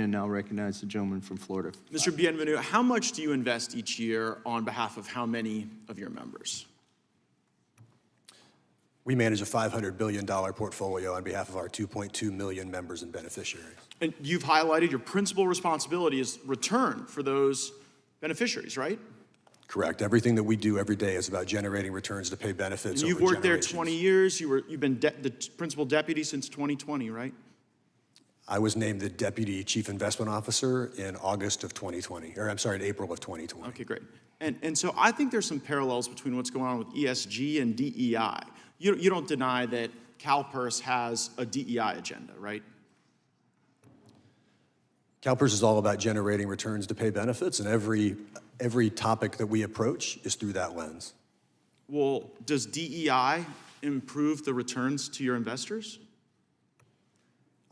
And now recognize the gentleman from Florida. Mr. Bienvenue, how much do you invest each year on behalf of how many of your members? We manage a $500 billion portfolio on behalf of our 2.2 million members and beneficiaries. And you've highlighted your principal responsibility is return for those beneficiaries, right? Correct. Everything that we do every day is about generating returns to pay benefits. And you've worked there 20 years. You've been the principal deputy since 2020, right? I was named the Deputy Chief Investment Officer in August of 2020, or I'm sorry, in April of 2020. Okay, great. And so I think there's some parallels between what's going on with ESG and DEI. You don't deny that CalPERS has a DEI agenda, right? CalPERS is all about generating returns to pay benefits, and every topic that we approach is through that lens. Well, does DEI improve the returns to your investors?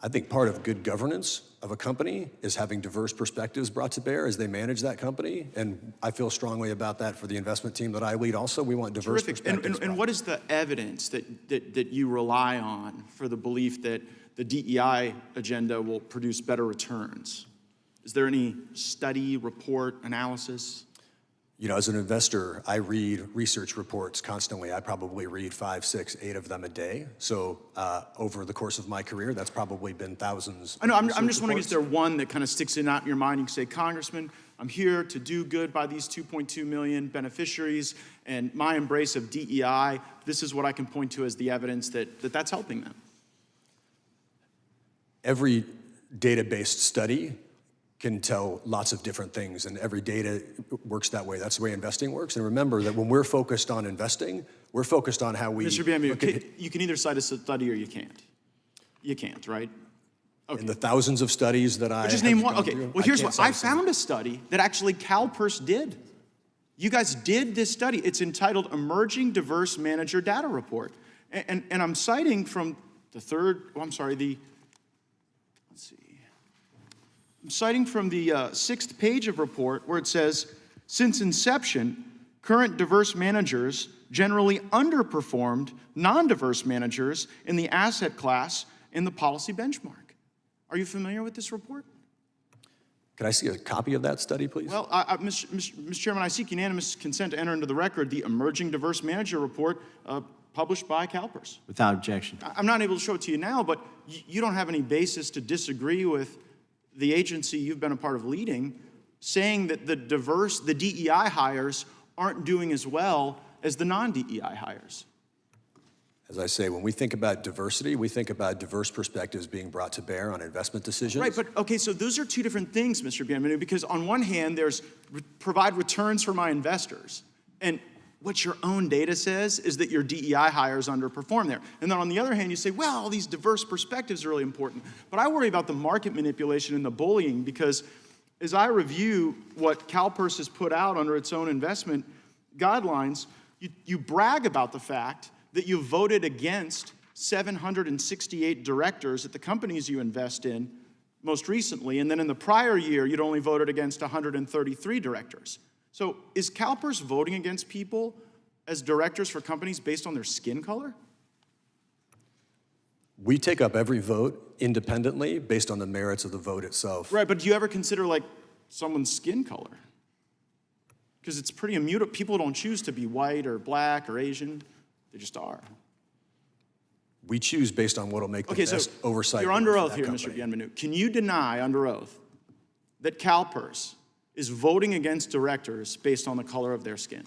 I think part of good governance of a company is having diverse perspectives brought to bear as they manage that company, and I feel strongly about that for the investment team that I lead. Also, we want diverse perspectives. And what is the evidence that you rely on for the belief that the DEI agenda will produce better returns? Is there any study, report, analysis? You know, as an investor, I read research reports constantly. I probably read 5, 6, 8 of them a day. So over the course of my career, that's probably been thousands. I know, I'm just wondering, is there one that kind of sticks out in your mind? You can say, Congressman, I'm here to do good by these 2.2 million beneficiaries, and my embrace of DEI, this is what I can point to as the evidence that's helping them. Every data-based study can tell lots of different things, and every data works that way. That's the way investing works. And remember that when we're focused on investing, we're focused on how we... Mr. Bienvenue, you can either cite a study or you can't. You can't, right? Okay. In the thousands of studies that I just name one. Okay, through, well, here's what. I found a study that actually CalPERS did. You guys did this study. It's entitled Emerging Diverse Manager Data Report. And I'm citing from let's see. I'm citing from the 6th page of report where it says, since inception, current diverse managers generally underperformed non-diverse managers in the asset class in the policy benchmark. Are you familiar with this report? Could I see a copy of that study, please? Well, Mr. Chairman, I seek unanimous consent to enter into the record the Emerging Diverse Manager Report published by CalPERS. Without objection. I'm not able to show it to you now, but you don't have any basis to disagree with the agency you've been a part of leading, saying that the DEI hires aren't doing as well as the non-DEI hires. As I say, when we think about diversity, we think about diverse perspectives being brought to bear on investment decisions. Right, but okay, so those are two different things, Mr. Bienvenue, because on one hand, there's provide returns for my investors, and what your own data says is that your DEI hires underperform there. And then on the other hand, you say, well, all these diverse perspectives are really important. But I worry about the market manipulation and the bullying, because as I review what CalPERS has put out under its own investment guidelines, you brag about the fact that you voted against 768 directors at the companies you invest in most recently, and then in the prior year, you'd only voted against 133 directors. So is CalPERS voting against people as directors for companies based on their skin color? We take up every vote independently based on the merits of the vote itself. Right, but do you ever consider like someone's skin color? Because it's pretty immutable. People don't choose to be white or black or Asian. They just are. We choose based on what will make the best oversight. You're under oath here, company. Mr. Bienvenue. Can you deny under oath that CalPERS is voting against directors based on the color of their skin?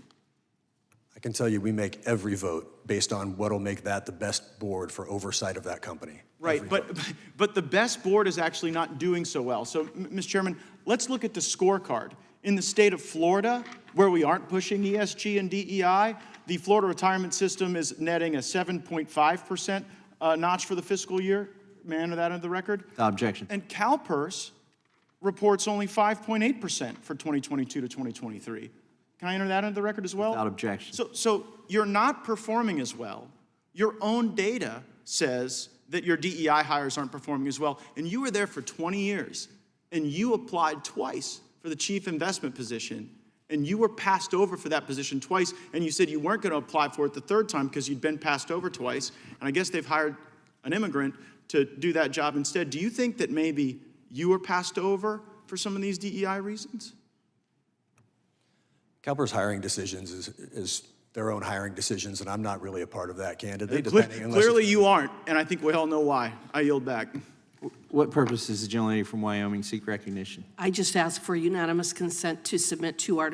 I can tell you we make every vote based on what will make that the best board for oversight of that company. Right, but the best board is actually not doing so well. So, Mr. Chairman, let's look at the scorecard. In the state of Florida, where we aren't pushing ESG and DEI, the Florida retirement system is netting a 7.5% notch for the fiscal year. May I enter that into the record? Without objection. And CalPERS reports only 5.8% for 2022 to 2023. Can I enter that into the record as well? Without objection. So you're not performing as well. Your own data says that your DEI hires aren't performing as well, and you were there for 20 years, and you applied twice for the chief investment position, and you were passed over for that position twice, and you said you weren't going to apply for it the third time because you'd been passed over twice, and I guess they've hired an immigrant to do that job instead. Do you think that maybe you were passed over for some of these DEI reasons? CalPERS hiring decisions is their own hiring decisions, and I'm not really a part of that, candidly. Clearly you aren't, and I think we all know why. I yield back. What purpose does the gentlelady from Wyoming seek recognition? I just ask for unanimous consent to submit 2 articles